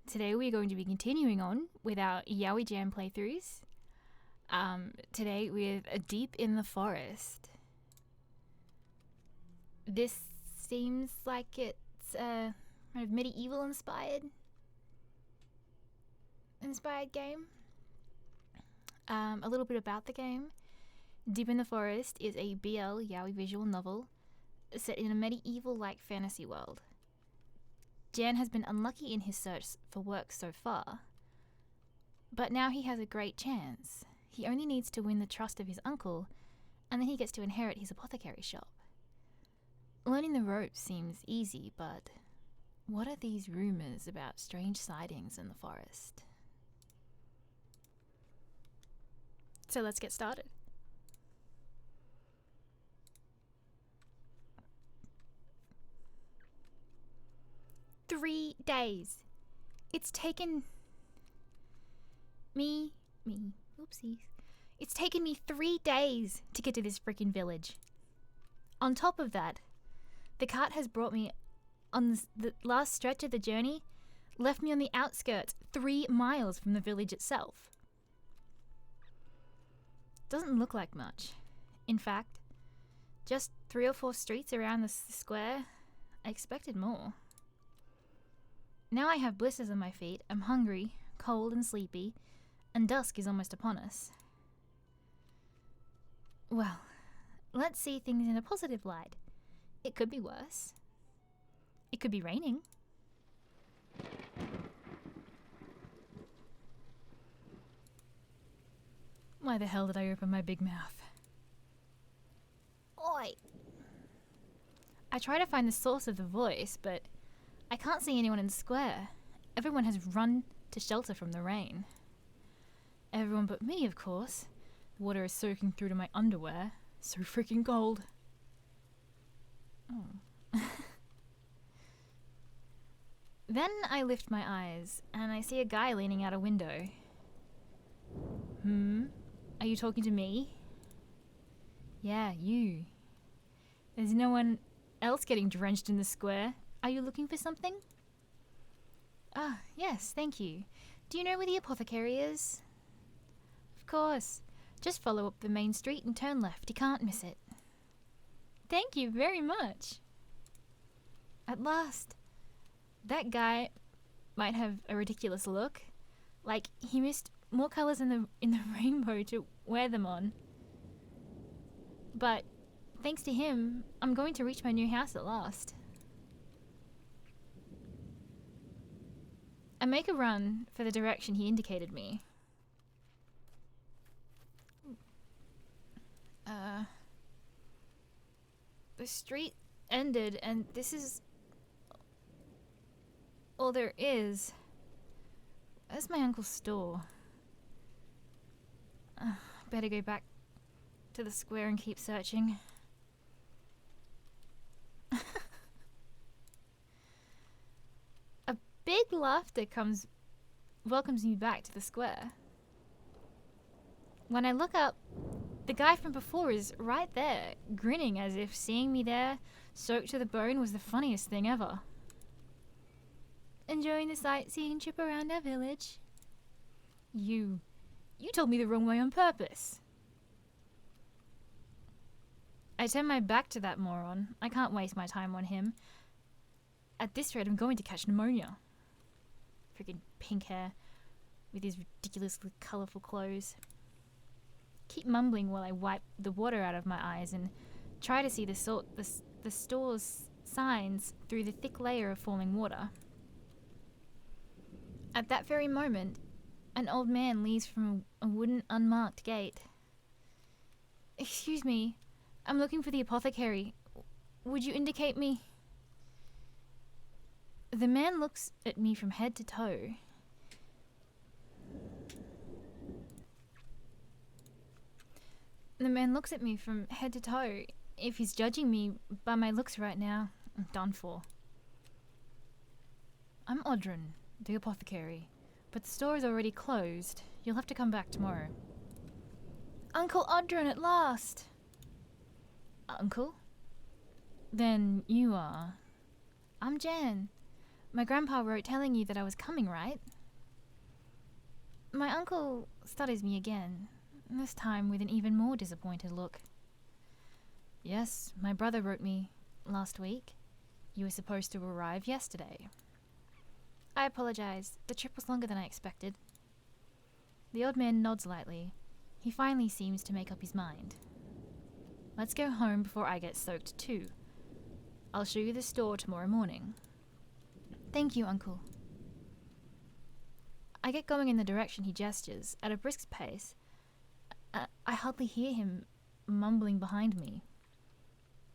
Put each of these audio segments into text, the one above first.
Today we're going to be continuing on with our Yaoi Jam playthroughs. Today with a Deep in the Forest. This seems like it's kind of medieval inspired game. A little bit about the game. Deep in the Forest is a BL Yaoi Visual Novel set in a medieval-like fantasy world. Jan has been unlucky in his search for work so far, but now he has a great chance. He only needs to win the trust of his uncle, and then he gets to inherit his apothecary shop. Learning the ropes seems easy, but what are these rumors about strange sightings in the forest? So let's get started. Three days. It's taken me, oopsies. It's taken me 3 days to get to this freaking village. On top of that, the cart has brought me on the last stretch of the journey, left me on the outskirts 3 miles from the village itself. Doesn't look like much. In fact, just 3 or 4 streets around the square. I expected more. Now I have blisters on my feet, I'm hungry, cold and sleepy, and dusk is almost upon us. Well, let's see things in a positive light. It could be worse. It could be raining. Why the hell did I open my big mouth? Oi! I try to find the source of the voice, but I can't see anyone in the square. Everyone has run to shelter from the rain. Everyone but me, of course. The water is soaking through to my underwear. So freaking cold. Oh. Then I lift my eyes, and I see a guy leaning out a window. Are you talking to me? Yeah, you. There's no one else getting drenched in the square. Are you looking for something? Ah, yes, thank you. Do you know where the apothecary is? Of course. Just follow up the main street and turn left. You can't miss it. Thank you very much. At last. That guy might have a ridiculous look. Like he missed more colours in the rainbow to wear them on. But thanks to him, I'm going to reach my new house at last. I make a run for the direction he indicated me. The street ended, and this is all there is. Where's my uncle's store? Better go back to the square and keep searching. Big laughter welcomes me back to the square. When I look up, the guy from before is right there, grinning as if seeing me there, soaked to the bone, was the funniest thing ever. Enjoying the sightseeing trip around our village? You told me the wrong way on purpose. I turn my back to that moron. I can't waste my time on him. At this rate, I'm going to catch pneumonia. Freaking pink hair with his ridiculously colourful clothes. Keep mumbling while I wipe the water out of my eyes and try to see the store's signs through the thick layer of falling water. At that very moment, an old man leaves from a wooden unmarked gate. Excuse me, I'm looking for the apothecary. Would you indicate me? The man looks at me from head to toe. If he's judging me by my looks right now, I'm done for. I'm Audrun, the apothecary, but the store is already closed. You'll have to come back tomorrow. Uncle Audrun at last! Uncle? Then you are... I'm Jan. My grandpa wrote telling you that I was coming, right? My uncle studies me again, this time with an even more disappointed look. Yes, my brother wrote me last week. You were supposed to arrive yesterday. I apologize. The trip was longer than I expected. The old man nods lightly. He finally seems to make up his mind. Let's go home before I get soaked too. I'll show you the store tomorrow morning. Thank you, Uncle. I get going in the direction he gestures, at a brisk pace. I hardly hear him mumbling behind me.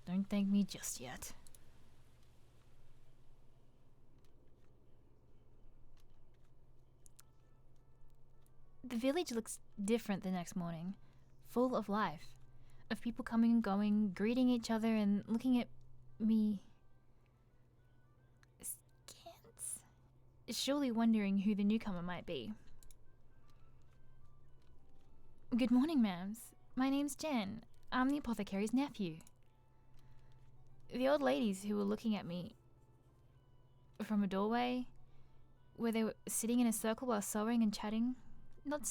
Don't thank me just yet. The village looks different the next morning, full of life, of people coming and going, greeting each other and looking at me askance, surely wondering who the newcomer might be. Good morning, ma'ams. My name's Jen. I'm the apothecary's nephew. The old ladies who were looking at me from a doorway, where they were sitting in a circle while sewing and chatting, not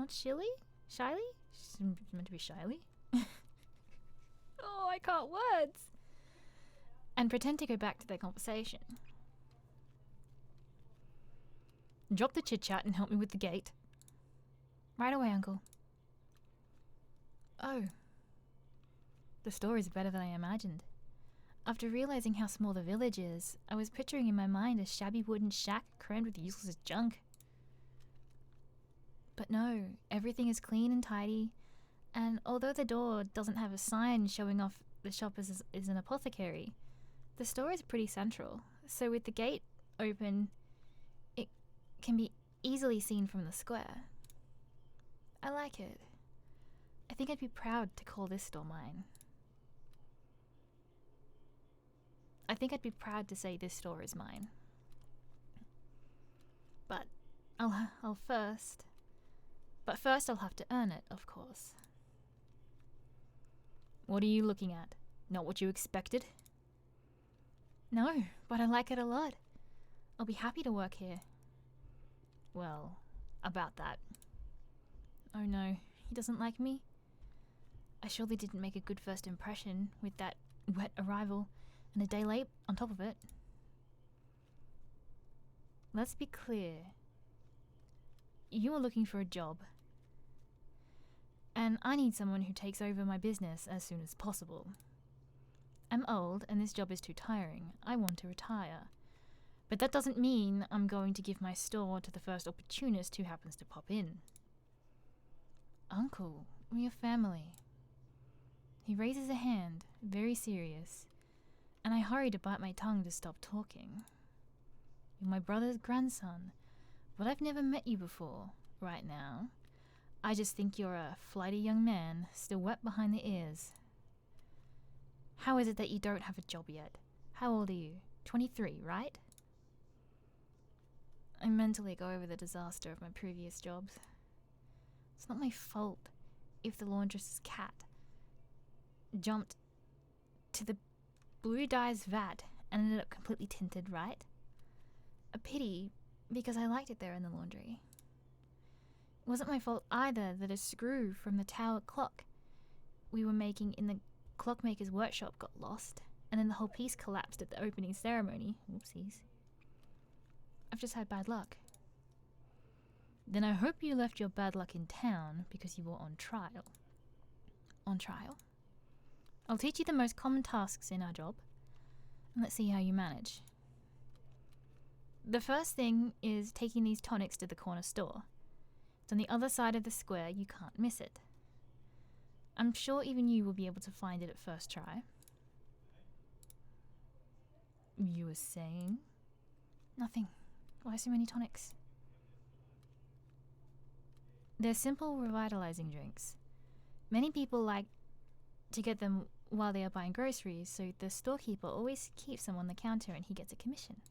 shilly? Shyly? She's meant to be shyly? Oh, I can't words! And pretend to go back to their conversation. Drop the chit-chat and help me with the gate. Right away, Uncle. Oh. The store is better than I imagined. After realizing how small the village is, I was picturing in my mind a shabby wooden shack crammed with useless junk. But no, everything is clean and tidy, and although the door doesn't have a sign showing off the shop is an apothecary, the store is pretty central, so with the gate open, it can be easily seen from the square. I like it. I think I'd be proud to call this store mine. I think I'd be proud to say this store is mine. But first I'll have to earn it, of course. What are you looking at? Not what you expected? No, but I like it a lot. I'll be happy to work here. Well, about that. Oh no, he doesn't like me? I surely didn't make a good first impression with that wet arrival and a day late on top of it. Let's be clear. You are looking for a job. And I need someone who takes over my business as soon as possible. I'm old and this job is too tiring. I want to retire. But that doesn't mean I'm going to give my store to the first opportunist who happens to pop in. Uncle, we're family. He raises a hand, very serious, and I hurry to bite my tongue to stop talking. You're my brother's grandson, but I've never met you before, right now. I just think you're a flighty young man, still wet behind the ears. How is it that you don't have a job yet? How old are you? 23, right? I mentally go over the disaster of my previous jobs. It's not my fault if the laundress's cat jumped to the blue dye's vat and ended up completely tinted, right? A pity, because I liked it there in the laundry. It wasn't my fault either that a screw from the tower clock we were making in the clockmaker's workshop got lost, and then the whole piece collapsed at the opening ceremony. Whoopsies. I've just had bad luck. Then I hope you left your bad luck in town because you were on trial. On trial? I'll teach you the most common tasks in our job, and let's see how you manage. The first thing is taking these tonics to the corner store. It's on the other side of the square, you can't miss it. I'm sure even you will be able to find it at first try. You were saying? Nothing. Why so many tonics? They're simple, revitalizing drinks. Many people like to get them while they are buying groceries, so the storekeeper always keeps them on the counter and he gets a commission.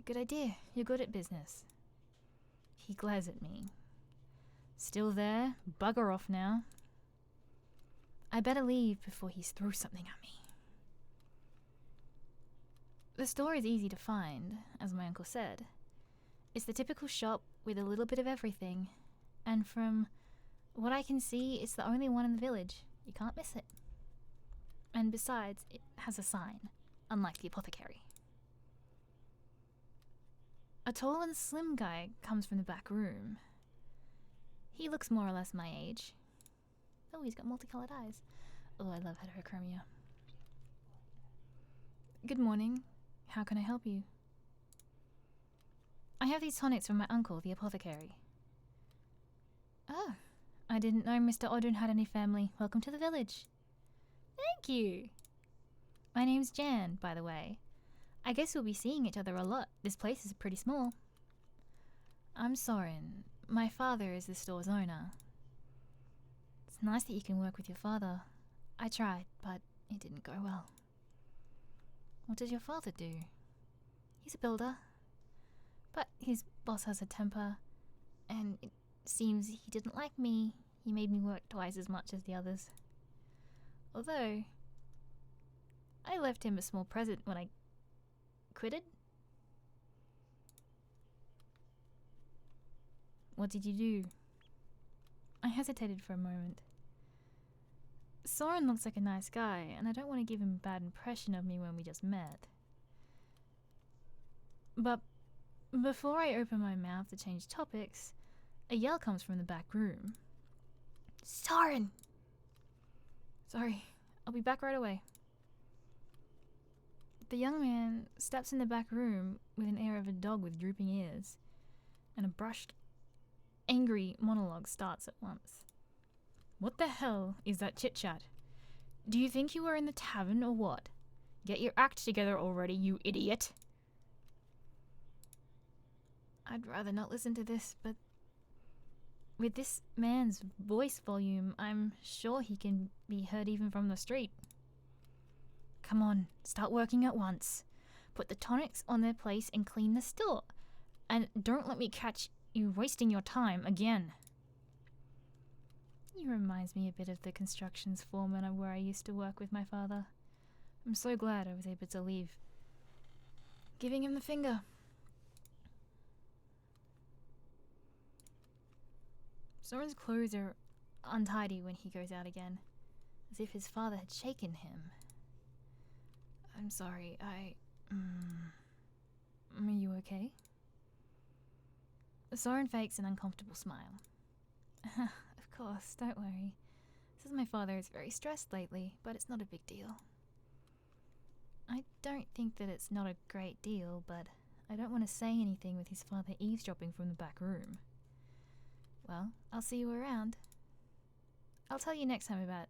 Good idea. You're good at business. He glares at me. Still there? Bugger off now. I better leave before he throws something at me. The store is easy to find, as my uncle said. It's the typical shop with a little bit of everything, and from what I can see, it's the only one in the village. You can't miss it. And besides, it has a sign, unlike the apothecary. A tall and slim guy comes from the back room. He looks more or less my age. Oh, he's got multicolored eyes. Oh, I love heterochromia. Good morning. How can I help you? I have these tonics from my uncle, the apothecary. Oh, I didn't know Mr. Audrin had any family. Welcome to the village. Thank you. My name's Jan, by the way. I guess we'll be seeing each other a lot. This place is pretty small. I'm Soren. My father is the store's owner. It's nice that you can work with your father. I tried, but it didn't go well. What does your father do? He's a builder. But his boss has a temper, and it seems he didn't like me. He made me work twice as much as the others. Although, I left him a small present when I quitted. What did you do? I hesitated for a moment. Soren looks like a nice guy, and I don't want to give him a bad impression of me when we just met. But before I open my mouth to change topics, a yell comes from the back room. Soren! Sorry, I'll be back right away. The young man steps in the back room with an air of a dog with drooping ears, and a brushed, angry monologue starts at once. What the hell is that chit-chat? Do you think you were in the tavern or what? Get your act together already, you idiot! I'd rather not listen to this, but with this man's voice volume, I'm sure he can be heard even from the street. Come on, start working at once. Put the tonics on their place and clean the store. And don't let me catch you wasting your time again. He reminds me a bit of the constructions foreman where I used to work with my father. I'm so glad I was able to leave, giving him the finger. Soren's clothes are untidy when he goes out again, as if his father had shaken him. I'm sorry, Are you okay? Soren fakes an uncomfortable smile. Of course, don't worry. Says my father is very stressed lately, but it's not a big deal. I don't think that it's not a great deal, but I don't want to say anything with his father eavesdropping from the back room. Well, I'll see you around. I'll tell you next time about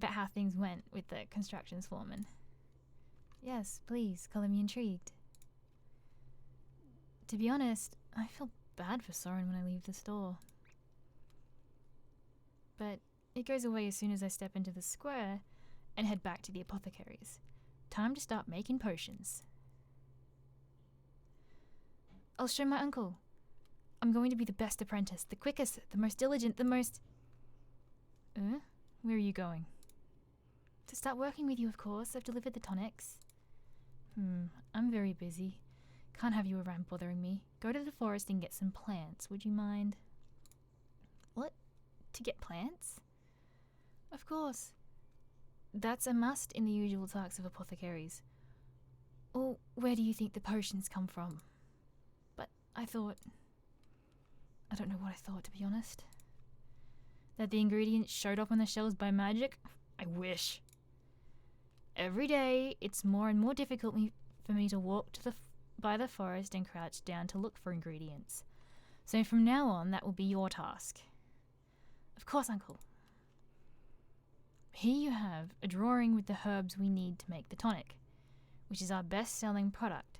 how things went with the constructions foreman. Yes, please, color me intrigued. To be honest, I feel bad for Soren when I leave the store. But it goes away as soon as I step into the square and head back to the apothecary's. Time to start making potions. I'll show my uncle. I'm going to be the best apprentice, the quickest, the most diligent, the most... Where are you going? To start working with you, of course. I've delivered the tonics. I'm very busy. Can't have you around bothering me. Go to the forest and get some plants, would you mind? What? To get plants? Of course. That's a must in the usual tasks of apothecaries. Or where do you think the potions come from? But I don't know what I thought, to be honest. That the ingredients showed up on the shelves by magic? I wish. Every day, it's more and more difficult for me to walk by the forest and crouch down to look for ingredients. So from now on, that will be your task. Of course, Uncle. Here you have a drawing with the herbs we need to make the tonic, which is our best-selling product.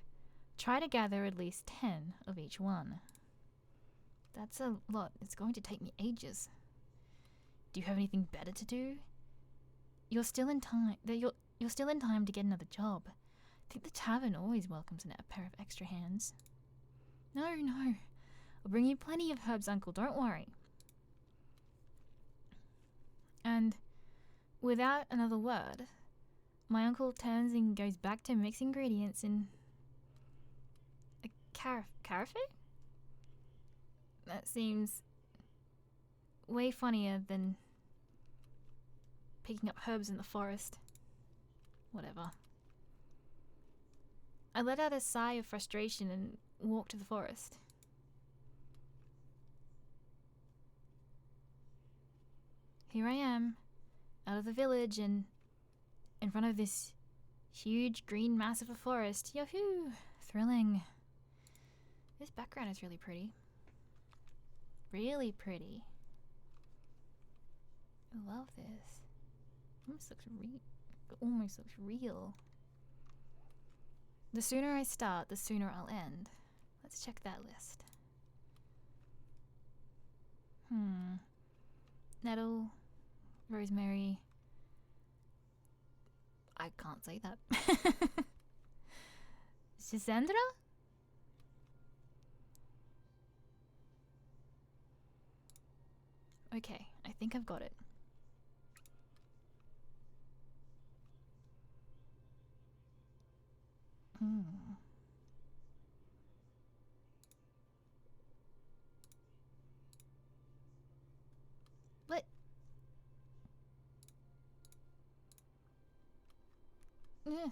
Try to gather at least 10 of each one. That's a lot. It's going to take me ages. Do you have anything better to do? You're still in time to get another job. I think the tavern always welcomes a pair of extra hands. No. I'll bring you plenty of herbs, Uncle. Don't worry. And without another word, my uncle turns and goes back to mix ingredients in a carafe? That seems way funnier than picking up herbs in the forest. Whatever. I let out a sigh of frustration and walked to the forest. Here I am, out of the village and in front of this huge green mass of a forest. Yahoo! Thrilling. This background is really pretty. Really pretty. I love this. Almost looks real. The sooner I start, the sooner I'll end. Let's check that list. Nettle, rosemary. I can't say that. Schisandra? Okay, I think I've got it. What? Yeah.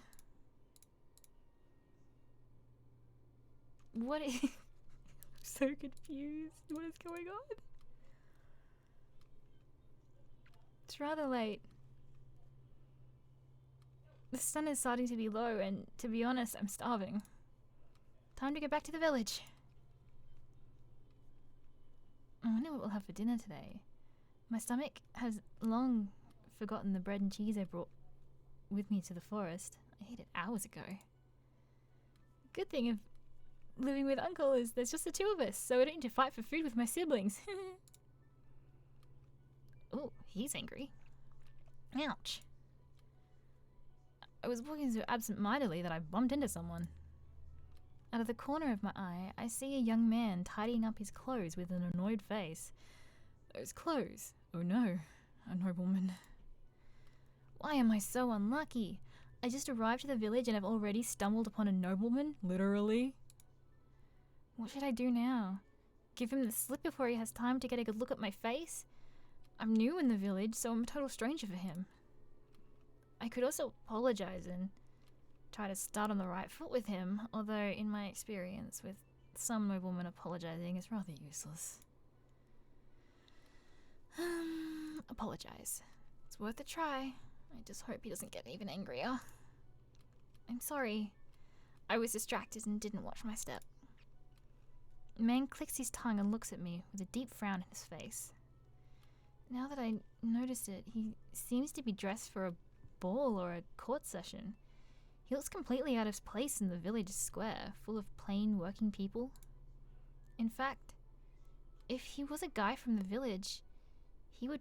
What is... I'm so confused. What is going on? It's rather late. The sun is starting to be low and, to be honest, I'm starving. Time to get back to the village. I wonder what we'll have for dinner today. My stomach has long forgotten the bread and cheese I brought with me to the forest. I ate it hours ago. Good thing of living with Uncle is there's just the two of us, so I don't need to fight for food with my siblings. Oh, he's angry. Ouch. I was walking so absent-mindedly that I bumped into someone. Out of the corner of my eye, I see a young man tidying up his clothes with an annoyed face. Those clothes. Oh no, a nobleman. Why am I so unlucky? I just arrived to the village and I've already stumbled upon a nobleman, literally. What should I do now? Give him the slip before he has time to get a good look at my face? I'm new in the village, so I'm a total stranger for him. I could also apologize and try to start on the right foot with him, although in my experience with some noblemen apologizing is rather useless. Apologize. It's worth a try. I just hope he doesn't get even angrier. I'm sorry. I was distracted and didn't watch my step. The man clicks his tongue and looks at me with a deep frown in his face. Now that I notice it, he seems to be dressed for a ball or a court session. He looks completely out of place in the village square, full of plain working people. In fact, if he was a guy from the village, he would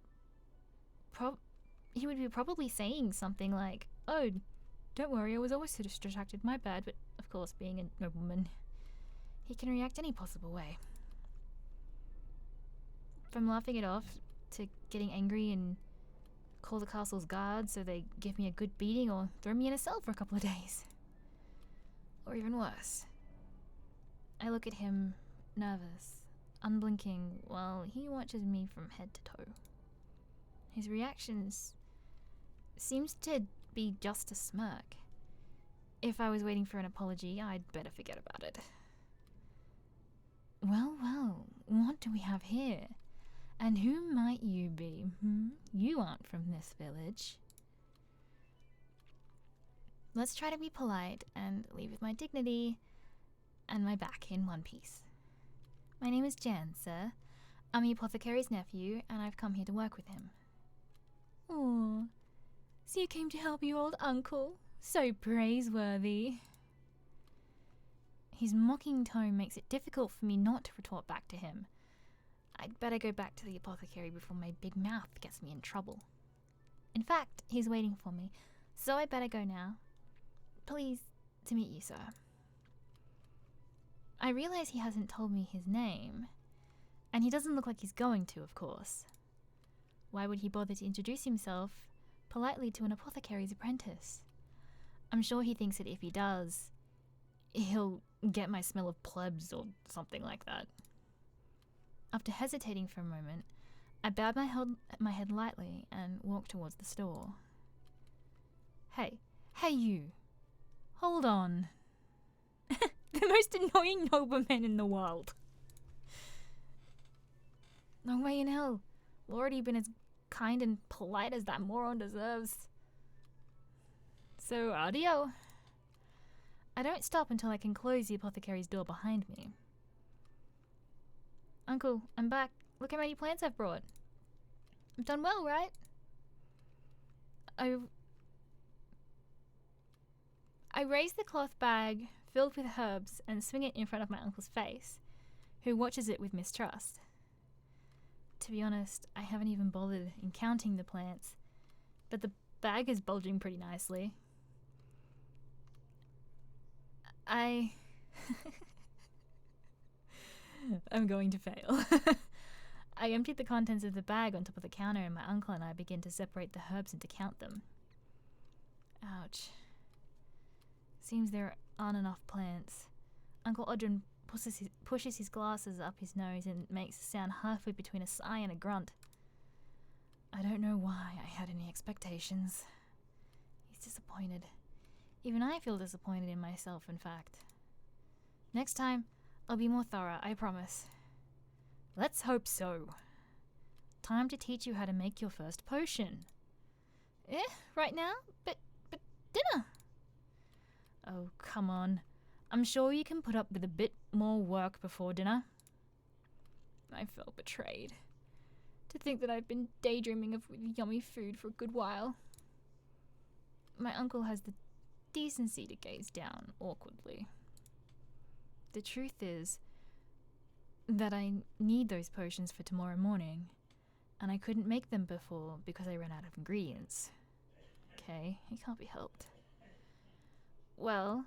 be probably saying something like, "Oh, don't worry, I was always so distracted, my bad," but of course, being a nobleman, he can react any possible way. From laughing it off to getting angry and call the castle's guard so they give me a good beating or throw me in a cell for a couple of days. Or even worse. I look at him, nervous, unblinking, while he watches me from head to toe. His reactions seems to be just a smirk. If I was waiting for an apology, I'd better forget about it. Well, well, what do we have here? And who might you be? You aren't from this village. Let's try to be polite and leave with my dignity and my back in one piece. My name is Jan, sir. I'm the apothecary's nephew, and I've come here to work with him. Oh, so you came to help your old uncle? So praiseworthy. His mocking tone makes it difficult for me not to retort back to him. I'd better go back to the apothecary before my big mouth gets me in trouble. In fact, he's waiting for me, so I better go now. Pleased to meet you, sir. I realize he hasn't told me his name, and he doesn't look like he's going to, of course. Why would he bother to introduce himself politely to an apothecary's apprentice? I'm sure he thinks that if he does, he'll get my smell of plebs or something like that. After hesitating for a moment, I bowed my head lightly and walked towards the store. Hey you! Hold on. The most annoying nobleman in the world. No way in hell. I've already been as kind and polite as that moron deserves. So, adio. I don't stop until I can close the apothecary's door behind me. Uncle, I'm back. Look how many plants I've brought. I've done well, right? I raise the cloth bag filled with herbs and swing it in front of my uncle's face, who watches it with mistrust. To be honest, I haven't even bothered in counting the plants, but the bag is bulging pretty nicely. I'm going to fail. I emptied the contents of the bag on top of the counter and my uncle and I begin to separate the herbs and to count them. Ouch. Seems there aren't enough plants. Uncle Audrin pushes his glasses up his nose and makes a sound halfway between a sigh and a grunt. I don't know why I had any expectations. He's disappointed. Even I feel disappointed in myself, in fact. Next time, I'll be more thorough, I promise. Let's hope so. Time to teach you how to make your first potion. Right now? But dinner! Oh, come on. I'm sure you can put up with a bit more work before dinner. I felt betrayed. To think that I've been daydreaming of yummy food for a good while. My uncle has the decency to gaze down awkwardly. The truth is that I need those potions for tomorrow morning, and I couldn't make them before because I ran out of ingredients. Okay, it can't be helped. Well,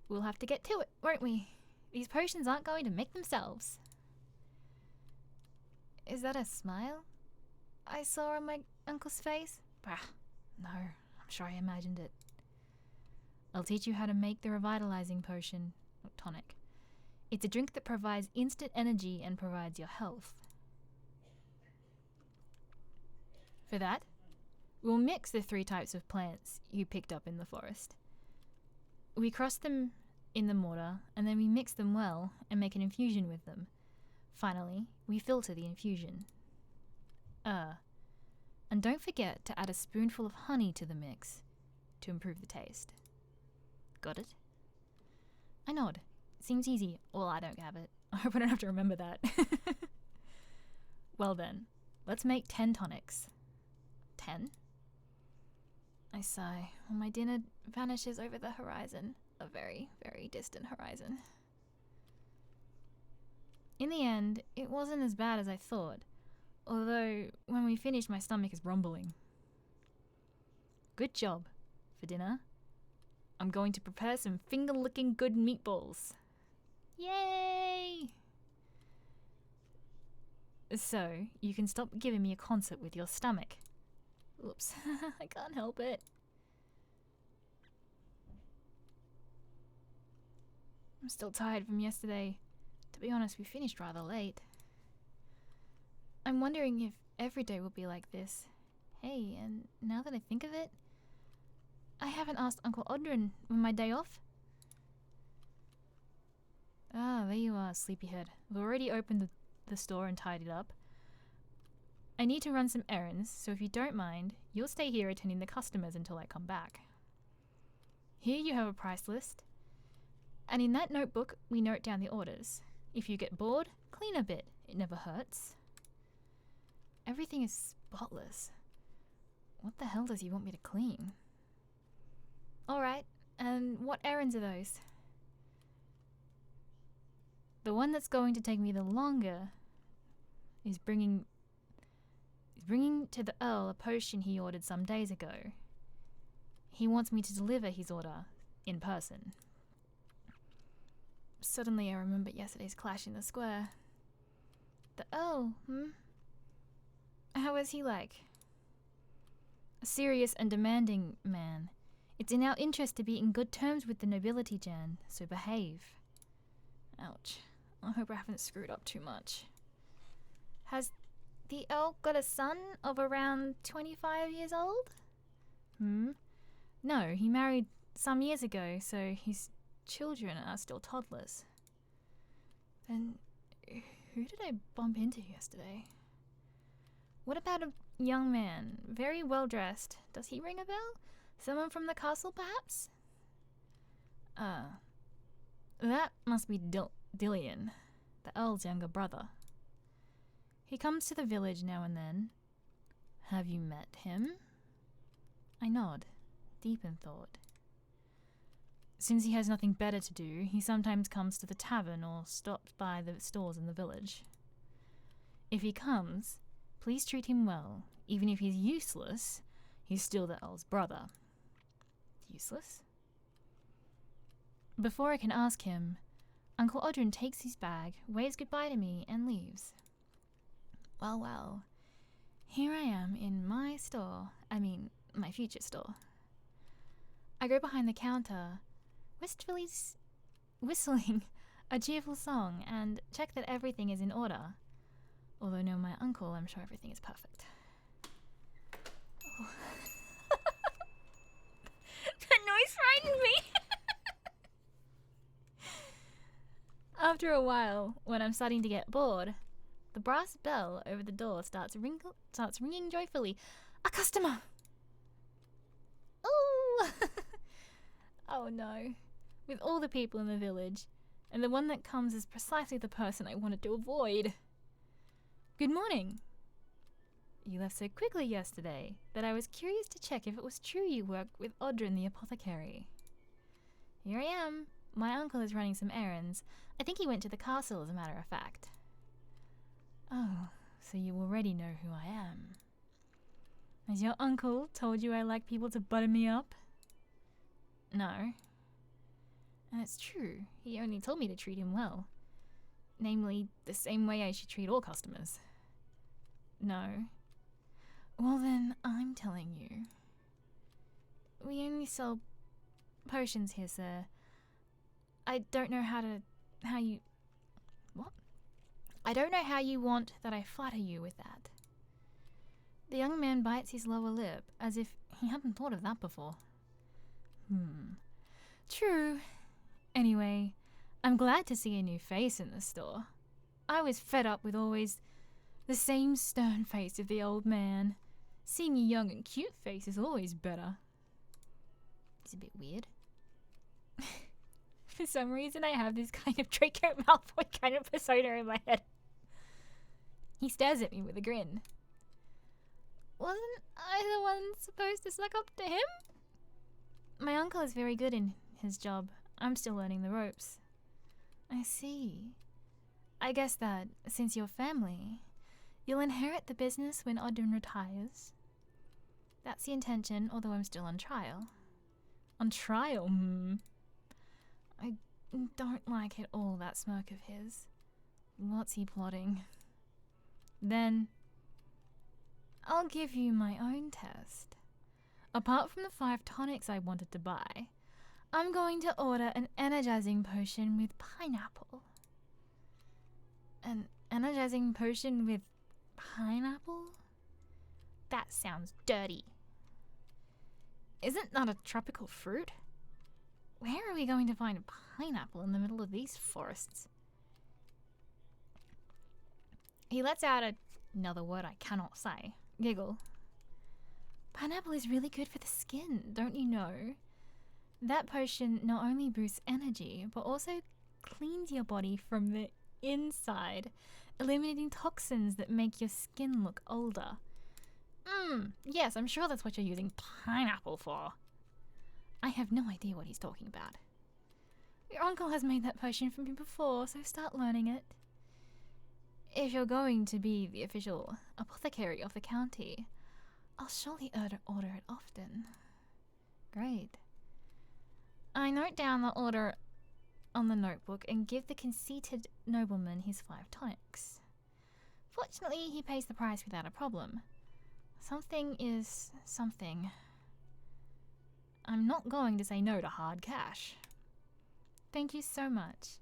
we'll have to get to it, won't we? These potions aren't going to make themselves. Is that a smile I saw on my uncle's face? Bah, no, I'm sure I imagined it. I'll teach you how to make the revitalizing potion, or tonic. It's a drink that provides instant energy and provides your health. For that, we'll mix the 3 types of plants you picked up in the forest. We cross them in the mortar, and then we mix them well and make an infusion with them. Finally, we filter the infusion. And don't forget to add a spoonful of honey to the mix to improve the taste. Got it? I nod. Seems easy. Well, I don't have it. I hope I don't have to remember that. Well then, let's make 10 tonics. 10? I sigh when my dinner vanishes over the horizon. A very, very distant horizon. In the end, it wasn't as bad as I thought, although when we finished my stomach is rumbling. Good job. For dinner, I'm going to prepare some finger-licking good meatballs. Yay! So, you can stop giving me a concert with your stomach. Oops, I can't help it. I'm still tired from yesterday. To be honest, we finished rather late. I'm wondering if every day will be like this. Hey, and now that I think of it, I haven't asked Uncle Audrin when my day off. Ah, there you are, sleepyhead. I've already opened the store and tidied up. I need to run some errands, so if you don't mind, you'll stay here attending the customers until I come back. Here you have a price list. And in that notebook, we note down the orders. If you get bored, clean a bit. It never hurts. Everything is spotless. What the hell does he want me to clean? Alright, and what errands are those? The one that's going to take me the longer is bringing to the Earl a potion he ordered some days ago. He wants me to deliver his order in person. Suddenly I remember yesterday's clash in the square. The Earl, How was he like? A serious and demanding man. It's in our interest to be in good terms with the nobility, Jan, so behave. Ouch. I hope I haven't screwed up too much. Has the Earl got a son of around 25 years old? No, he married some years ago, so his children are still toddlers. Then who did I bump into yesterday? What about a young man, very well dressed? Does he ring a bell? Someone from the castle, perhaps? That must be Dillian, the Earl's younger brother. He comes to the village now and then. Have you met him? I nod, deep in thought. Since he has nothing better to do, he sometimes comes to the tavern or stops by the stores in the village. If he comes, please treat him well. Even if he's useless, he's still the Earl's brother. Useless? Before I can ask him, Uncle Audrin takes his bag, waves goodbye to me, and leaves. Well, here I am in my store. My future store. I go behind the counter, wistfully whistling a cheerful song, and check that everything is in order. Although no, my uncle, I'm sure everything is perfect. Oh. That noise frightened me! After a while, when I'm starting to get bored, the brass bell over the door starts ringing joyfully. A customer! Oh! Oh no. With all the people in the village, and the one that comes is precisely the person I wanted to avoid. Good morning. You left so quickly yesterday that I was curious to check if it was true you worked with Audrin the apothecary. Here I am. My uncle is running some errands. I think he went to the castle, as a matter of fact. Oh, so you already know who I am. Has your uncle told you I like people to butter me up? No. And it's true. He only told me to treat him well. Namely, the same way I should treat all customers. No. Well then, I'm telling you. We only sell potions here, sir. I don't know how you... What? I don't know how you want that I flatter you with that. The young man bites his lower lip, as if he hadn't thought of that before. True. Anyway, I'm glad to see a new face in the store. I was fed up with always the same stern face of the old man. Seeing a young and cute face is always better. It's a bit weird. For some reason I have this kind of Draco Malfoy kind of persona in my head. He stares at me with a grin. Wasn't I the one supposed to suck up to him? My uncle is very good in his job. I'm still learning the ropes. I see. I guess that, since you're family, you'll inherit the business when Audrin retires. That's the intention, although I'm still on trial. On trial? I don't like it all, that smirk of his. What's he plotting? Then, I'll give you my own test. Apart from the 5 tonics I wanted to buy, I'm going to order an energizing potion with pineapple. An energizing potion with pineapple? That sounds dirty. Isn't that a tropical fruit? Where are we going to find pineapple in the middle of these forests? He lets out another word I cannot say. Giggle. Pineapple is really good for the skin, don't you know? That potion not only boosts energy, but also cleans your body from the inside, eliminating toxins that make your skin look older. Yes, I'm sure that's what you're using pineapple for. I have no idea what he's talking about. Your uncle has made that potion for me before, so start learning it. If you're going to be the official apothecary of the county, I'll surely order it often. Great. I note down the order on the notebook and give the conceited nobleman his 5 tonics. Fortunately, he pays the price without a problem. Something is something. I'm not going to say no to hard cash. Thank you so much.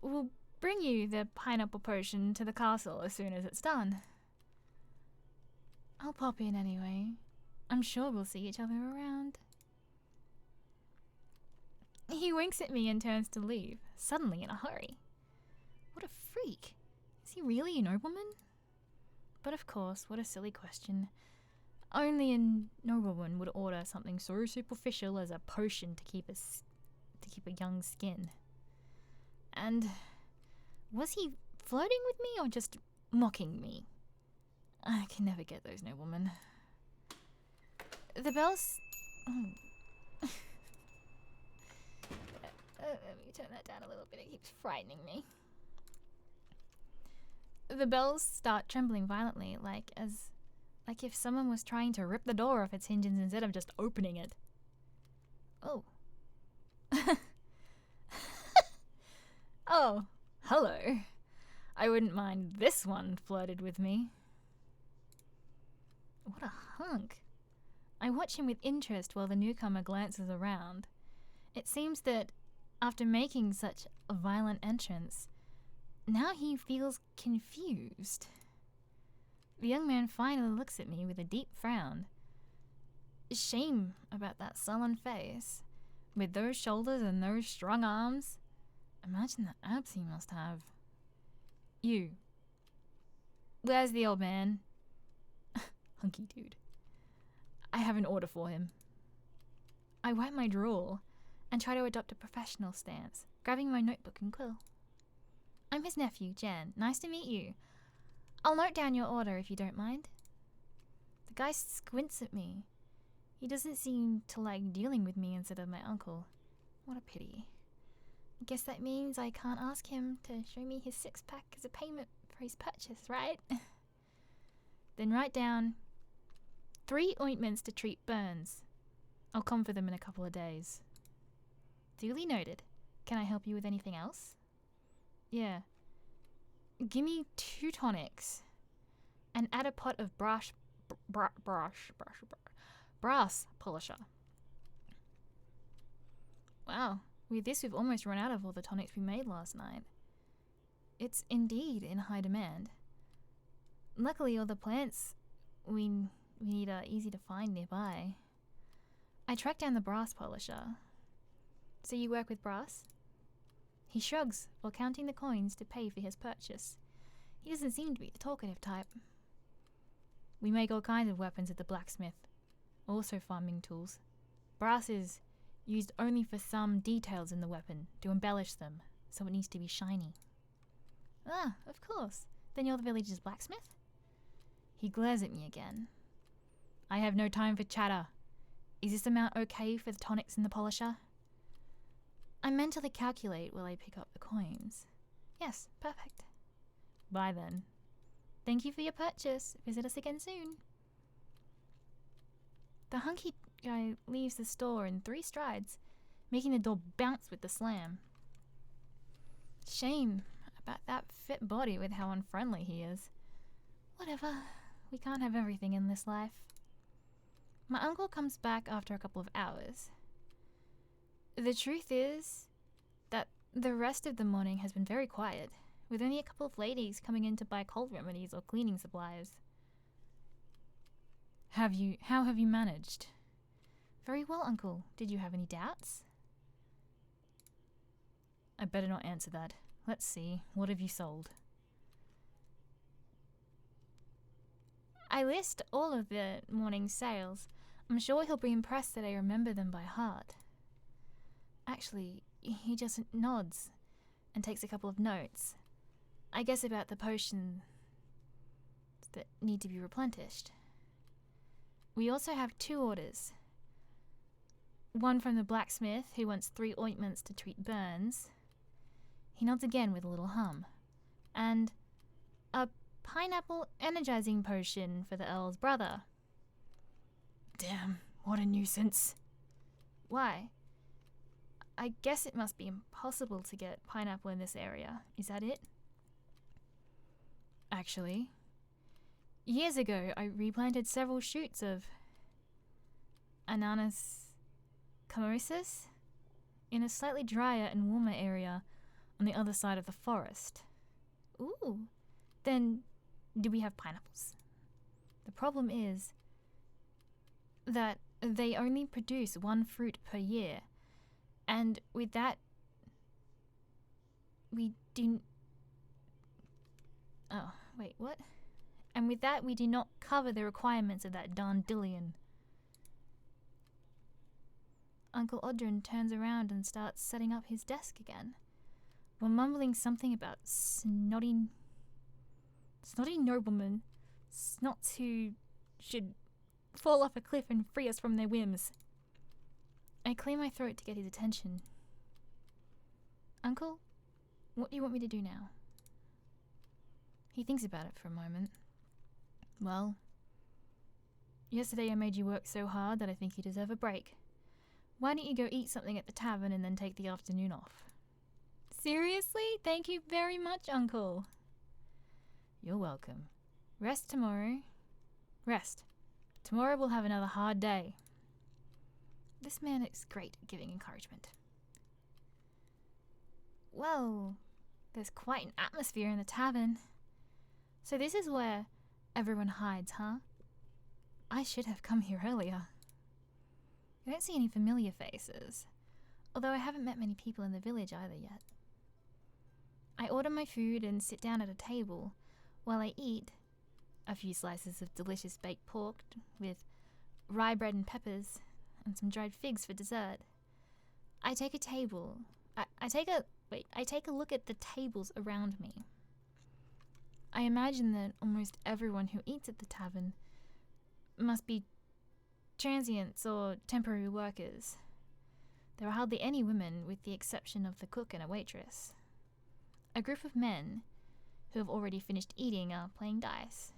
We'll bring you the pineapple potion to the castle as soon as it's done. I'll pop in anyway. I'm sure we'll see each other around. He winks at me and turns to leave, suddenly in a hurry. What a freak. Is he really a nobleman? But of course, what a silly question. Only a nobleman would order something so superficial as a potion to keep a young skin. And was he flirting with me or just mocking me? I can never get those noblemen. The bells... Oh. Let me turn that down a little bit. It keeps frightening me. The bells start trembling violently, like if someone was trying to rip the door off its hinges instead of just opening it. Oh. Oh, hello. I wouldn't mind this one flirted with me. What a hunk. I watch him with interest while the newcomer glances around. It seems that after making such a violent entrance, now he feels confused. The young man finally looks at me with a deep frown. Shame about that sullen face. With those shoulders and those strong arms. Imagine the abs he must have. You. Where's the old man? Hunky dude. I have an order for him. I wipe my drool and try to adopt a professional stance, grabbing my notebook and quill. I'm his nephew, Jan. Nice to meet you. I'll note down your order if you don't mind. The guy squints at me. He doesn't seem to like dealing with me instead of my uncle. What a pity. I guess that means I can't ask him to show me his six-pack as a payment for his purchase, right? Then write down 3 ointments to treat burns. I'll come for them in a couple of days. Duly noted. Can I help you with anything else? Yeah. Give me 2 tonics. And add a pot of brass polisher. Wow. With this, we've almost run out of all the tonics we made last night. It's indeed in high demand. Luckily, all the plants we need are easy to find nearby. I tracked down the brass polisher. So you work with brass? He shrugs while counting the coins to pay for his purchase. He doesn't seem to be the talkative type. We make all kinds of weapons at the blacksmith. Also farming tools. Brass is used only for some details in the weapon to embellish them, so it needs to be shiny. Ah, of course. Then you're the village's blacksmith? He glares at me again. I have no time for chatter. Is this amount okay for the tonics and the polisher? I mentally calculate while I pick up the coins. Yes, perfect. Bye then. Thank you for your purchase. Visit us again soon. The hunky guy leaves the store in 3 strides, making the door bounce with the slam. Shame about that fit body with how unfriendly he is. Whatever. We can't have everything in this life. My uncle comes back after a couple of hours. The truth is that the rest of the morning has been very quiet, with only a couple of ladies coming in to buy cold remedies or cleaning supplies. How have you managed? Very well, Uncle. Did you have any doubts? I better not answer that. Let's see. What have you sold? I list all of the morning's sales. I'm sure he'll be impressed that I remember them by heart. Actually, he just nods and takes a couple of notes. I guess about the potions that need to be replenished. We also have 2 orders. One from the blacksmith, who wants 3 ointments to treat burns. He nods again with a little hum. And a pineapple energizing potion for the Earl's brother. Damn, what a nuisance. Why? I guess it must be impossible to get pineapple in this area. Is that it? Actually, years ago I replanted several shoots of ananas Camosis? In a slightly drier and warmer area on the other side of the forest. Ooh. Then, do we have pineapples? The problem is that they only produce one fruit per year. And with that, we do... Oh, wait, what? And with that, we do not cover the requirements of that dandelion. Uncle Audrin turns around and starts setting up his desk again, while mumbling something about snotty noblemen, snots who should fall off a cliff and free us from their whims. I clear my throat to get his attention. Uncle, what do you want me to do now? He thinks about it for a moment. Well, yesterday I made you work so hard that I think you deserve a break. Why don't you go eat something at the tavern and then take the afternoon off? Seriously? Thank you very much, Uncle. You're welcome. Rest tomorrow. Rest. Tomorrow we'll have another hard day. This man is great at giving encouragement. Well, there's quite an atmosphere in the tavern. So this is where everyone hides, huh? I should have come here earlier. I don't see any familiar faces, although I haven't met many people in the village either yet. I order my food and sit down at a table while I eat a few slices of delicious baked pork with rye bread and peppers and some dried figs for dessert. I take a look at the tables around me. I imagine that almost everyone who eats at the tavern must be transients or temporary workers. There are hardly any women, with the exception of the cook and a waitress. A group of men who have already finished eating are playing dice.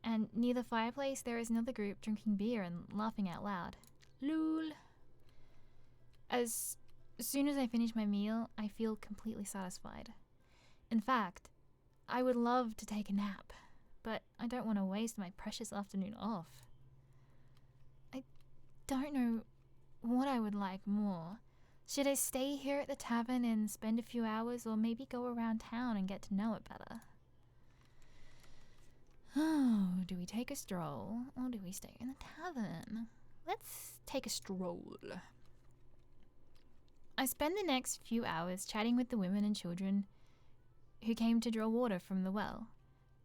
And near the fireplace there is another group drinking beer and laughing out loud. Lol. As soon as I finish my meal, I feel completely satisfied. In fact, I would love to take a nap, but I don't want to waste my precious afternoon off. I don't know what I would like more. Should I stay here at the tavern and spend a few hours, or maybe go around town and get to know it better? Oh, do we take a stroll, or do we stay in the tavern? Let's take a stroll. I spend the next few hours chatting with the women and children who came to draw water from the well,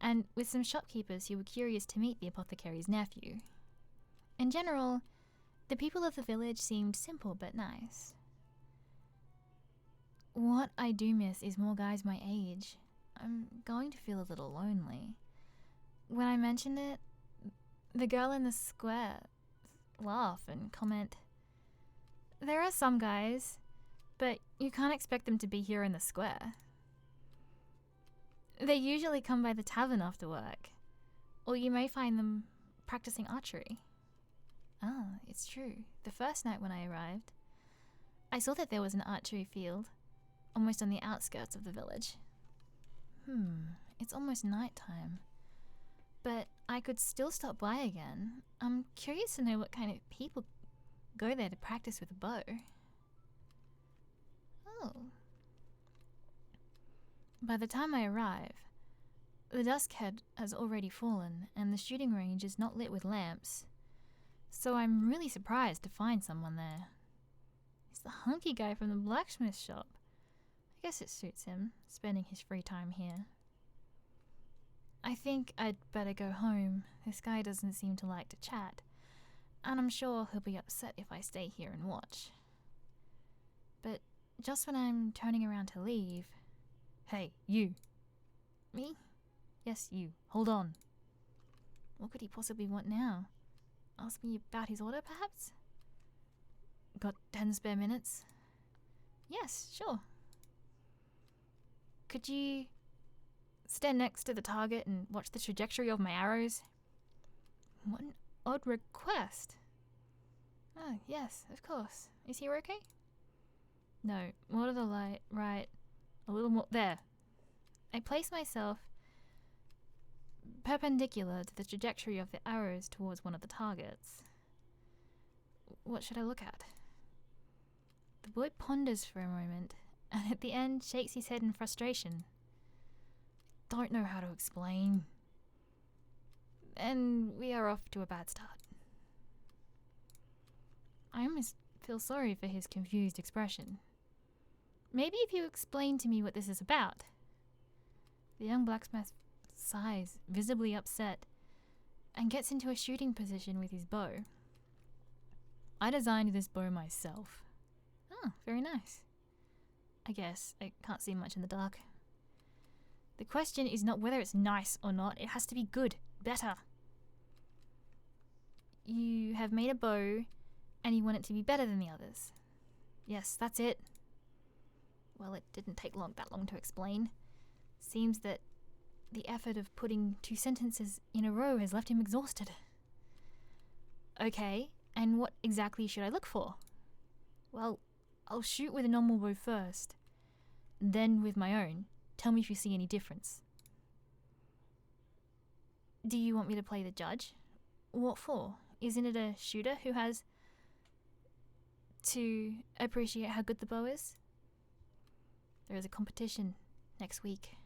and with some shopkeepers who were curious to meet the apothecary's nephew. In general, the people of the village seemed simple but nice. What I do miss is more guys my age. I'm going to feel a little lonely. When I mentioned it, the girl in the square laugh and comment, "There are some guys, but you can't expect them to be here in the square. They usually come by the tavern after work, or you may find them practicing archery." Ah, it's true. The first night when I arrived, I saw that there was an archery field, almost on the outskirts of the village. It's almost night time. But I could still stop by again. I'm curious to know what kind of people go there to practice with a bow. Oh. By the time I arrive, the dusk has already fallen, and the shooting range is not lit with lamps. So I'm really surprised to find someone there. It's the hunky guy from the blacksmith shop. I guess it suits him, spending his free time here. I think I'd better go home. This guy doesn't seem to like to chat, and I'm sure he'll be upset if I stay here and watch. But just when I'm turning around to leave... Hey, you. Me? Yes, you. Hold on. What could he possibly want now? Ask me about his order, perhaps? Got 10 spare minutes? Yes, sure. Could you stand next to the target and watch the trajectory of my arrows? What an odd request. Oh, yes, of course. Is he okay? No, more to the light, right. A little more. There. I place myself perpendicular to the trajectory of the arrows towards one of the targets. What should I look at? The boy ponders for a moment, and at the end shakes his head in frustration. Don't know how to explain. And we are off to a bad start. I almost feel sorry for his confused expression. Maybe if you explain to me what this is about. The young blacksmith sighs, visibly upset, and gets into a shooting position with his bow. I designed this bow myself. Oh, very nice. I guess I can't see much in the dark. The question is not whether it's nice or not, it has to be good, better. You have made a bow, and you want it to be better than the others. Yes, that's it. Well, it didn't take that long to explain. Seems that the effort of putting 2 sentences in a row has left him exhausted. Okay, and what exactly should I look for? Well, I'll shoot with a normal bow first, then with my own. Tell me if you see any difference. Do you want me to play the judge? What for? Isn't it a shooter who has to appreciate how good the bow is? There is a competition next week.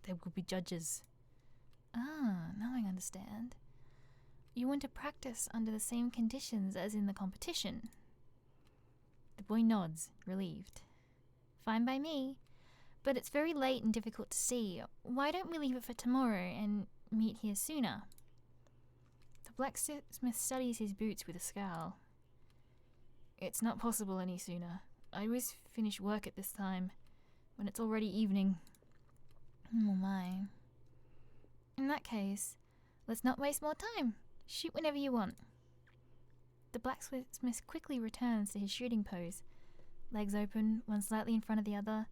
There will be judges. Ah, now I understand. You want to practice under the same conditions as in the competition. The boy nods, relieved. Fine by me. But it's very late and difficult to see. Why don't we leave it for tomorrow and meet here sooner? The blacksmith studies his boots with a scowl. It's not possible any sooner. I always finish work at this time, when it's already evening. Oh my. In that case, let's not waste more time. Shoot whenever you want. The blacksmith quickly returns to his shooting pose. Legs open, one slightly in front of the other.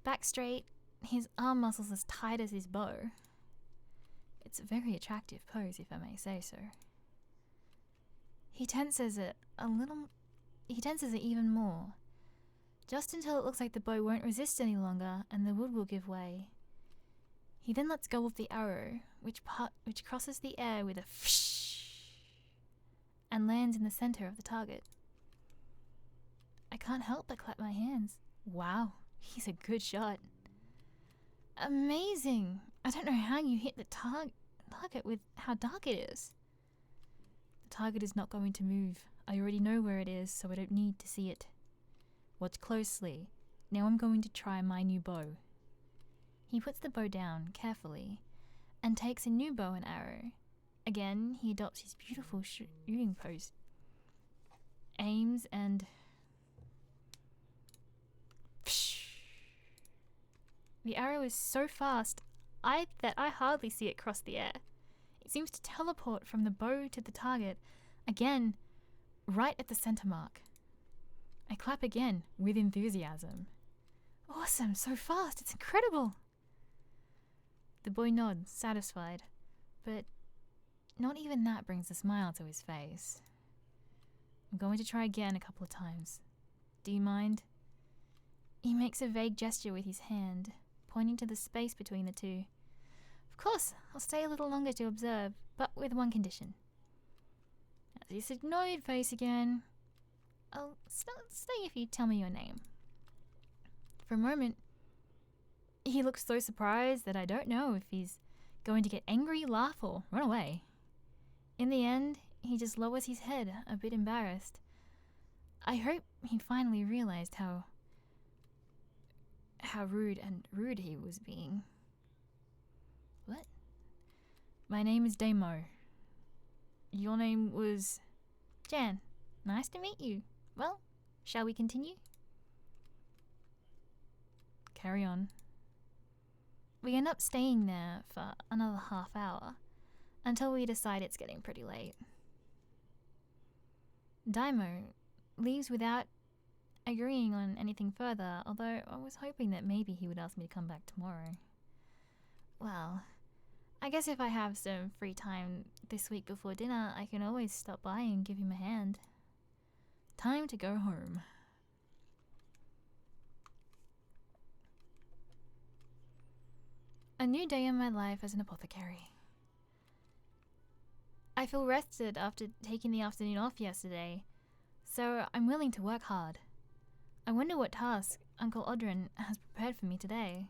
Back straight, his arm muscles as tight as his bow. It's a very attractive pose, if I may say so. He tenses it even more, just until it looks like the bow won't resist any longer and the wood will give way. He then lets go of the arrow, which crosses the air with a fsh and lands in the center of the target. I can't help but clap my hands. Wow. He's a good shot. Amazing! I don't know how you hit the target with how dark it is. The target is not going to move. I already know where it is, so I don't need to see it. Watch closely. Now I'm going to try my new bow. He puts the bow down carefully and takes a new bow and arrow. Again, he adopts his beautiful shooting pose. Aims and... The arrow is so fast that I hardly see it cross the air. It seems to teleport from the bow to the target, again, right at the center mark. I clap again, with enthusiasm. Awesome, so fast, it's incredible! The boy nods, satisfied, but not even that brings a smile to his face. I'm going to try again a couple of times. Do you mind? He makes a vague gesture with his hand, pointing to the space between the two. Of course, I'll stay a little longer to observe, but with one condition. As his annoyed face again, I'll stay if you tell me your name. For a moment, he looks so surprised that I don't know if he's going to get angry, laugh, or run away. In the end, he just lowers his head, a bit embarrassed. I hope he finally realized how rude he was being. What? My name is Damo. Your name was... Jan. Nice to meet you. Well, shall we continue? Carry on. We end up staying there for another half hour, until we decide it's getting pretty late. Daimo leaves without agreeing on anything further, although I was hoping that maybe he would ask me to come back tomorrow. Well, I guess if I have some free time this week before dinner, I can always stop by and give him a hand. Time to go home. A new day in my life as an apothecary. I feel rested after taking the afternoon off yesterday, so I'm willing to work hard. I wonder what task Uncle Audrin has prepared for me today.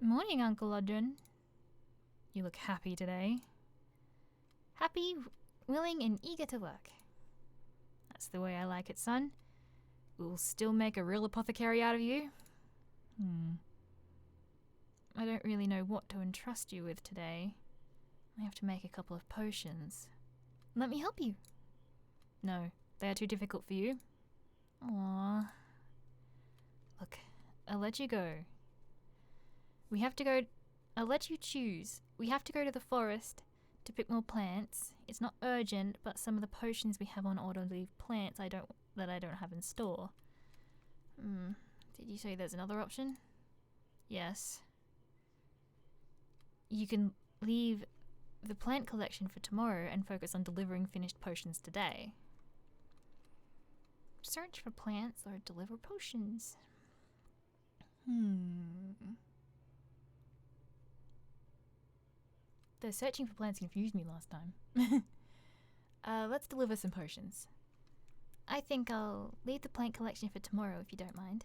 Morning, Uncle Audrin. You look happy today. Happy, willing, and eager to work. That's the way I like it, son. We'll still make a real apothecary out of you. I don't really know what to entrust you with today. I have to make a couple of potions. Let me help you. No, they are too difficult for you. Aww. Look, I'll let you go. I'll let you choose. We have to go to the forest to pick more plants. It's not urgent, but some of the potions we have on order leave plants that I don't have in store. Did you say there's another option? Yes. You can leave the plant collection for tomorrow and focus on delivering finished potions today. Search for plants or deliver potions. The searching for plants confused me last time. Let's deliver some potions. I think I'll leave the plant collection for tomorrow if you don't mind.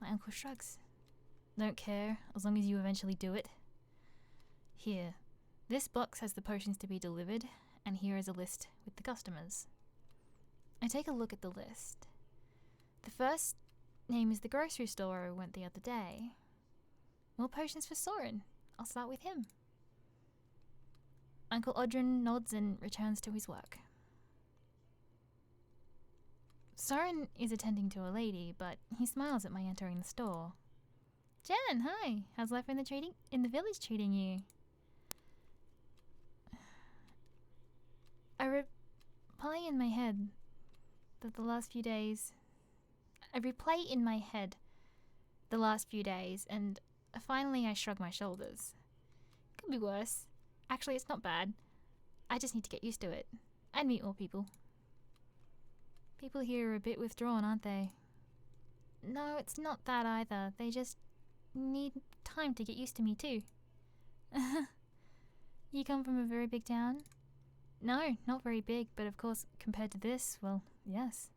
My uncle shrugs. Don't care, as long as you eventually do it. Here, this box has the potions to be delivered, and here is a list with the customers. I take a look at the list. The first name is the grocery store where I went the other day. More potions for Soren. I'll start with him. Uncle Audrin nods and returns to his work. Soren is attending to a lady, but he smiles at my entering the store. Jen, hi. How's life in the village treating you? I replay in my head the last few days, and finally I shrug my shoulders. Could be worse. Actually, it's not bad. I just need to get used to it. And meet more people. People here are a bit withdrawn, aren't they? No, it's not that either. They just need time to get used to me too. You come from a very big town? No, not very big, but of course, compared to this, well, yes.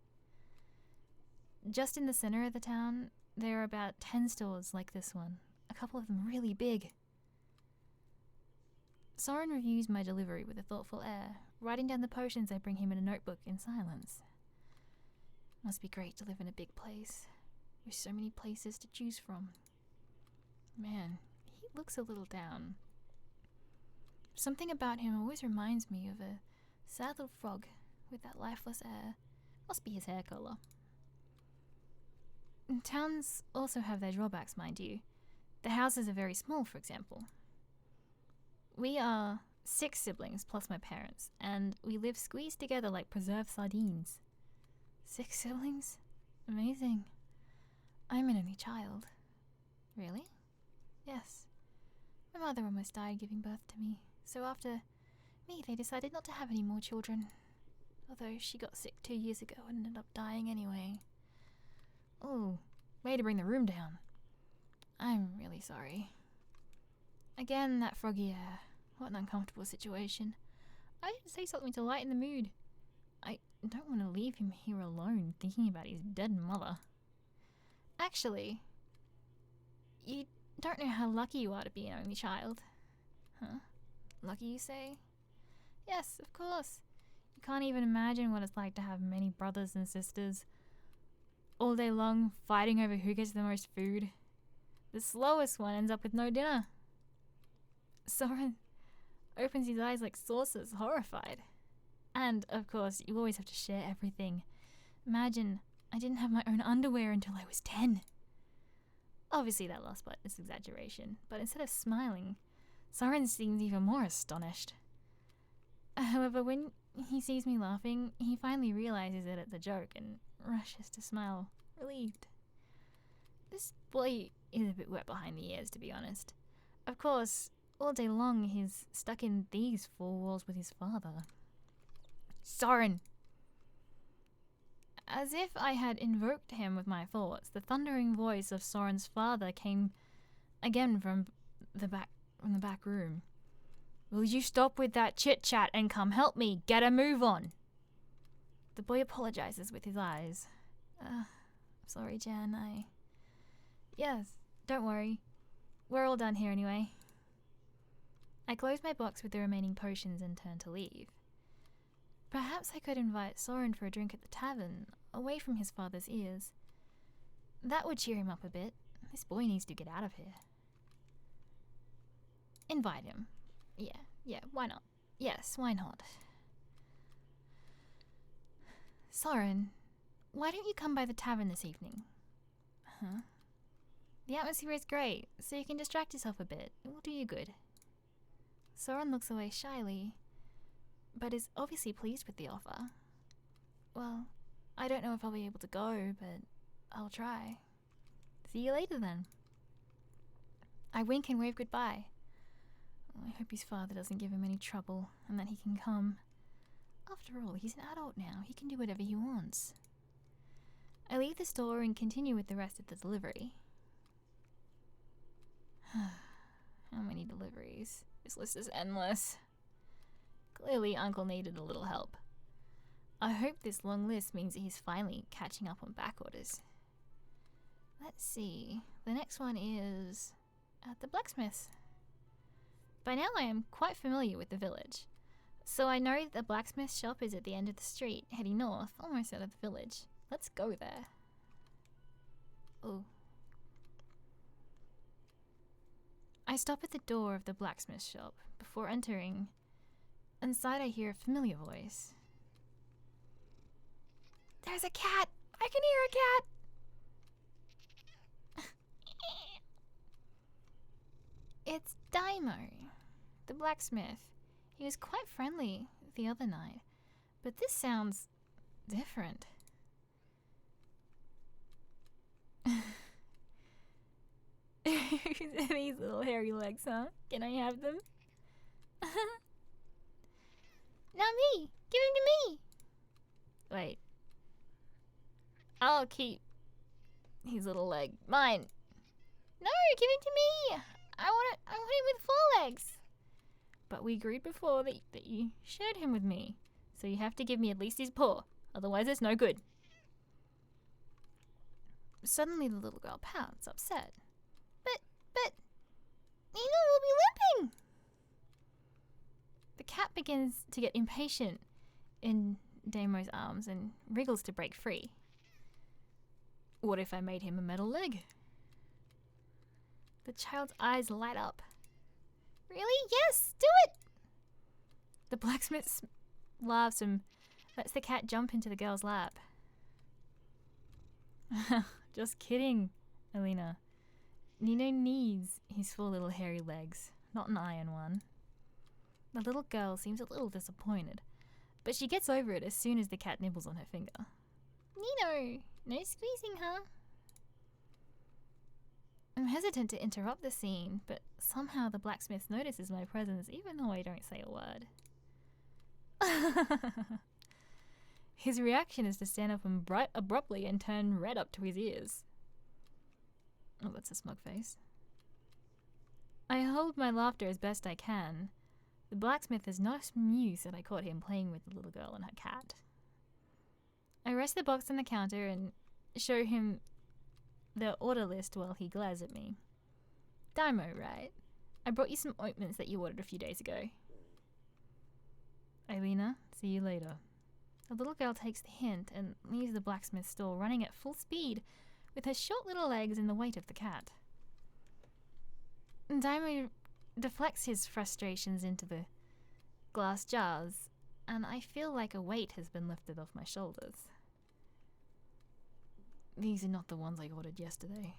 Just in the center of the town, there are about 10 stores like this one. A couple of them really big. Soren reviews my delivery with a thoughtful air, writing down the potions I bring him in a notebook in silence. Must be great to live in a big place, with so many places to choose from. Man, he looks a little down. Something about him always reminds me of a sad little frog with that lifeless air. Must be his hair color. Towns also have their drawbacks, mind you. The houses are very small, for example. We are 6 siblings plus my parents, and we live squeezed together like preserved sardines. 6 siblings? Amazing. I'm an only child. Really? Yes. My mother almost died giving birth to me, so after me they decided not to have any more children. Although she got sick 2 years ago and ended up dying anyway. Oh, way to bring the room down. I'm really sorry. Again, that froggy air. What an uncomfortable situation. I didn't say something to lighten the mood. I don't want to leave him here alone thinking about his dead mother. Actually, you don't know how lucky you are to be an only child. Huh? Lucky, you say? Yes, of course. You can't even imagine what it's like to have many brothers and sisters. All day long, fighting over who gets the most food. The slowest one ends up with no dinner. Soren opens his eyes like saucers, horrified. And, of course, you always have to share everything. Imagine, I didn't have my own underwear until I was 10. Obviously that last part is exaggeration, but instead of smiling, Soren seems even more astonished. However, when he sees me laughing, he finally realizes that it's a joke and rushes to smile, relieved. This boy is a bit wet behind the ears, to be honest. Of course, all day long he's stuck in these 4 walls with his father. Soren! As if I had invoked him with my thoughts, the thundering voice of Soren's father came again from the back room. Will you stop with that chit-chat and come help me get a move on? The boy apologizes with his eyes. I'm sorry, Jan, Yes, don't worry. We're all done here anyway. I closed my box with the remaining potions and turned to leave. Perhaps I could invite Soren for a drink at the tavern, away from his father's ears. That would cheer him up a bit. This boy needs to get out of here. Invite him. Yeah, why not? Yes, why not? Soren, why don't you come by the tavern this evening? Huh? The atmosphere is great, so you can distract yourself a bit. It will do you good. Soren looks away shyly, but is obviously pleased with the offer. Well, I don't know if I'll be able to go, but I'll try. See you later then. I wink and wave goodbye. I hope his father doesn't give him any trouble and that he can come. After all, he's an adult now. He can do whatever he wants. I leave the store and continue with the rest of the delivery. How many deliveries? This list is endless. Clearly, Uncle needed a little help. I hope this long list means that he's finally catching up on back orders. Let's see. The next one is at the Blacksmith. By now I am quite familiar with the village, so I know that the blacksmith shop is at the end of the street, heading north, almost out of the village. Let's go there. Oh. I stop at the door of the blacksmith shop before entering. Inside I hear a familiar voice. There's a cat! I can hear a cat! It's Daimo, the blacksmith. He was quite friendly the other night, but this sounds different. These little hairy legs, huh? Can I have them? Not me! Give him to me! Wait. I'll keep his little leg. Mine! No, give him to me! I want him with 4 legs! But we agreed before that you shared him with me, so you have to give me at least his paw, otherwise it's no good. Suddenly the little girl pouts, upset. But, Nina will be limping! The cat begins to get impatient in Daimo's arms and wriggles to break free. What if I made him a metal leg? The child's eyes light up. Really? Yes, do it! The blacksmith laughs and lets the cat jump into the girl's lap. Just kidding, Alina. Nino needs his 4 little hairy legs, not an iron one. The little girl seems a little disappointed, but she gets over it as soon as the cat nibbles on her finger. Nino, no squeezing, huh? I'm hesitant to interrupt the scene, but somehow the blacksmith notices my presence even though I don't say a word. His reaction is to stand up and abruptly and turn red up to his ears. Oh, that's a smug face. I hold my laughter as best I can. The blacksmith is not amused that I caught him playing with the little girl and her cat. I rest the box on the counter and show him the order list while he glares at me. Daimo, right? I brought you some ointments that you ordered a few days ago. Alina, see you later. The little girl takes the hint and leaves the blacksmith store running at full speed with her short little legs and the weight of the cat. Daimo deflects his frustrations into the glass jars, and I feel like a weight has been lifted off my shoulders. These are not the ones I ordered yesterday.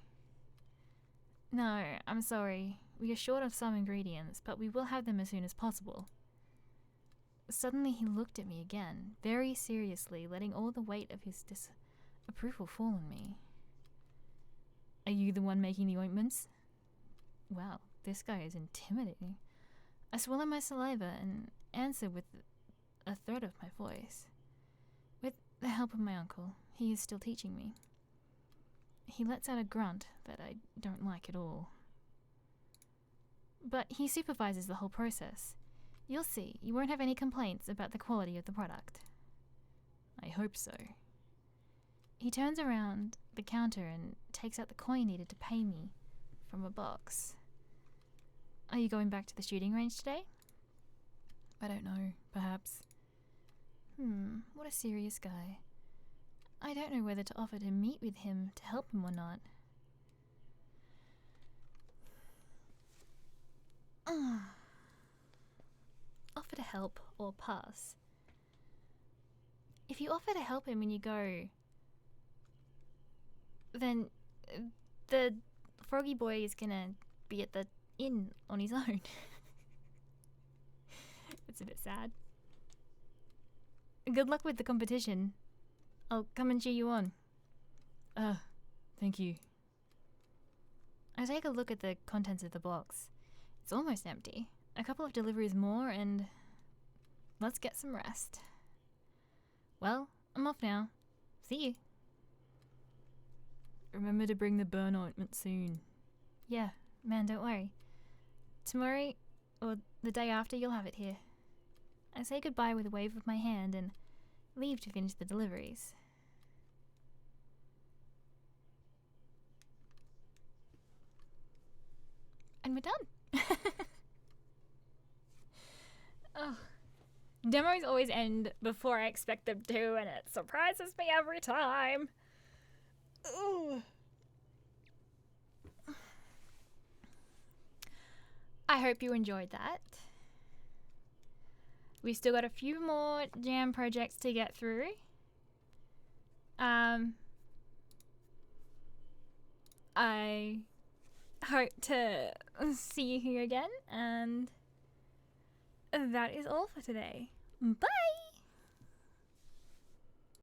No, I'm sorry. We are short of some ingredients, but we will have them as soon as possible. Suddenly he looked at me again, very seriously, letting all the weight of his disapproval fall on me. Are you the one making the ointments? Wow, this guy is intimidating. I swallow my saliva and answer with a thread of my voice. With the help of my uncle, he is still teaching me. He lets out a grunt that I don't like at all. But he supervises the whole process. You'll see, you won't have any complaints about the quality of the product. I hope so. He turns around the counter and takes out the coin needed to pay me from a box. Are you going back to the shooting range today? I don't know, perhaps. What a serious guy. I don't know whether to offer to meet with him to help him or not. Offer to help or pass. If you offer to help him when you go, then the froggy boy is gonna be at the inn on his own. It's a bit sad. Good luck with the competition. I'll come and cheer you on. Thank you. I take a look at the contents of the box. It's almost empty. A couple of deliveries more and let's get some rest. Well, I'm off now. See you. Remember to bring the burn ointment soon. Yeah, man, don't worry. Tomorrow, or the day after, you'll have it here. I say goodbye with a wave of my hand and leave to finish the deliveries. And we're done. Oh. Demos always end before I expect them to, and it surprises me every time. Ooh. I hope you enjoyed that. We've still got a few more jam projects to get through. I hope to see you here again, and that is all for today. Bye!